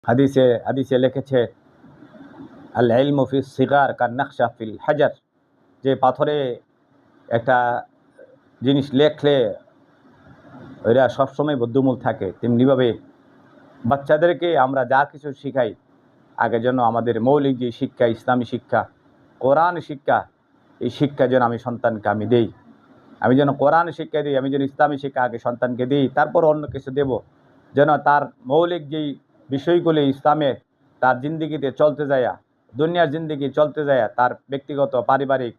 হাদিসে হাদিসে লিখেছে, আল ইলমু ফিস সিগার কান নকশা ফিল হাজার, যে পাথরে একটা জিনিস লেখলে ওইটা সবসময় বদ্ধমূল থাকে, তেমনিভাবে বাচ্চাদেরকে আমরা যা কিছু শিখাই, আগে যেন আমাদের মৌলিক যে শিক্ষা, ইসলামী শিক্ষা, কোরআন শিক্ষা, এই শিক্ষা যেন আমি সন্তানকে আমি দেই। আমি যেন কোরআন শিক্ষা দিই, আমি যেন ইসলামী শিক্ষা আগে সন্তানকে দিই, তারপর অন্য কিছু দেব, যেন তার মৌলিক যেই বিষয়গুলি ইসলামে তার জিন্দিগিতে চলতে যায়, দুনিয়ার জিন্দিগি চলতে যায়, তার ব্যক্তিগত, পারিবারিক,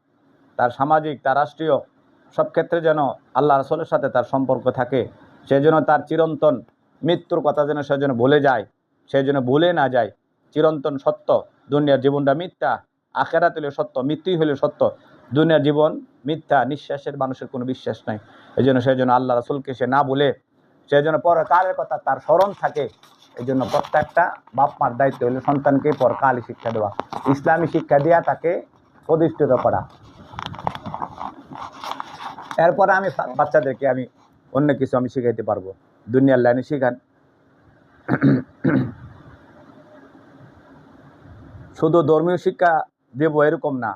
তার সামাজিক, তার রাষ্ট্রীয় সব ক্ষেত্রে যেন আল্লাহ রাসূলের সাথে তার সম্পর্ক থাকে। সে যেন তার চিরন্তন মৃত্যুর কথা যেন সে যেন ভুলে যায়, সে যেন ভুলে না যায় চিরন্তন সত্য, দুনিয়ার জীবনটা মিথ্যা, আখেরাত হলে সত্য, মৃত্যুই হলে সত্য, দুনিয়ার জীবন মিথ্যা, নিঃশ্বাসের মানুষের কোনো বিশ্বাস নাই। এই জন্য সে যেন আল্লাহ রাসূলকে সে না ভুলে, সে যেন পরকালের কথা তার স্মরণ থাকে। এই জন্য প্রত্যেকটা বাপ মার দায়িত্ব হলো সন্তানকে পরকালে শিক্ষা দেওয়া, ইসলামী শিক্ষা দেওয়া, তাকে প্রতিষ্ঠিত করা। এরপরে আমি বাচ্চাদেরকে আমি অন্য কিছু আমি শিখাইতে পারবো, দুনিয়ার লাইনে শিখান। শুধু ধর্মীয় শিক্ষা দেবো এরকম না,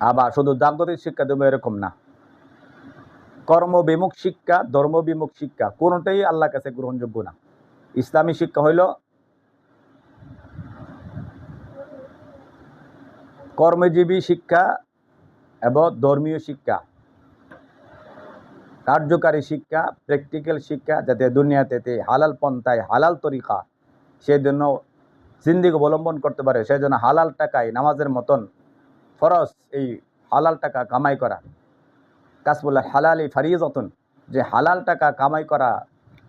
আবার শুধু জাগতিক শিক্ষা দেবো এরকম না। কর্মবিমুখ শিক্ষা, ধর্মবিমুখ শিক্ষা কোনোটাই আল্লাহর কাছে গ্রহণযোগ্য না। ইসলামী শিক্ষা হইল কর্মজীবী শিক্ষা এবং ধর্মীয় শিক্ষা, কার্যকারী শিক্ষা, প্র্যাকটিক্যাল শিক্ষা, যাতে দুনিয়াতে হালাল পন্থায়, হালাল তরিকা সেই জন্য জিন্দিগি অবলম্বন করতে পারে, সেই জন্য হালাল টাকায় নামাজের মতন ফরজ এই হালাল টাকা কামাই করা, কাসবুল হালালি ফারিয়াতুন, যে হালাল টাকা কামাই করা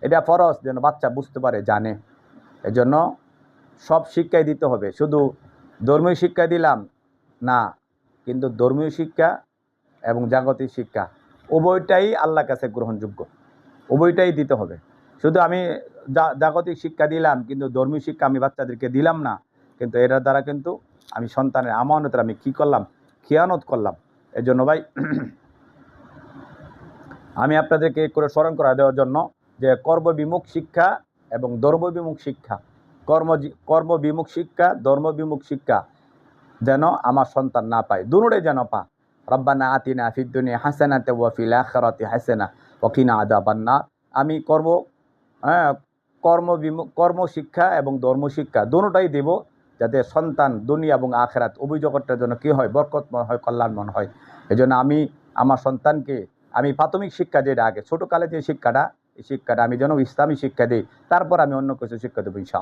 এটা ফরজ, যেন বাচ্চা বুঝতে পারে, জানে। এজন্য সব শিক্ষাই দিতে হবে, শুধু ধর্মীয় শিক্ষা দিলাম না, কিন্তু ধর্মীয় শিক্ষা এবং জাগতিক শিক্ষা উভয়টাই আল্লাহর কাছে গ্রহণযোগ্য, উভয়টাই দিতে হবে। শুধু আমি জাগতিক শিক্ষা দিলাম কিন্তু ধর্মীয় শিক্ষা আমি বাচ্চাদেরকে দিলাম না, কিন্তু এটার দ্বারা কিন্তু আমি সন্তানের আমানতের আমি কী করলাম, খিয়ানত করলাম। এজন্য ভাই আমি আপনাদেরকে করে স্মরণ করা দেওয়ার জন্য যে কর্মবিমুখ শিক্ষা এবং ধর্মবিমুখ শিক্ষা, কর্মবিমুখ শিক্ষা, ধর্মবিমুখ শিক্ষা যেন আমার সন্তান না পায়, দুটোই যেন পা। রব্বানা আতিনা ফিদ দুনিয়া হাসানাতাও ওয়া ফিল আখিরাতি হাসানা ওয়া কিনা আযাবান্নার। আমি কর্ম শিক্ষা এবং ধর্ম শিক্ষা দুটোটাই দেব, যাতে সন্তান দুনিয়া এবং আখিরাত উভয় জগৎটার জন্য কী হয়, বরকতময় হয়, কল্যাণময় হয়। এই জন্য আমি আমার সন্তানকে আমি প্রাথমিক শিক্ষা যেটা আগে ছোটোকালে যে শিক্ষাটা, এই শিক্ষাটা আমি যেন ইসলামী শিক্ষা দিই, তারপর আমি অন্য কিছু শিক্ষা দেবো ইনশাআল্লাহ।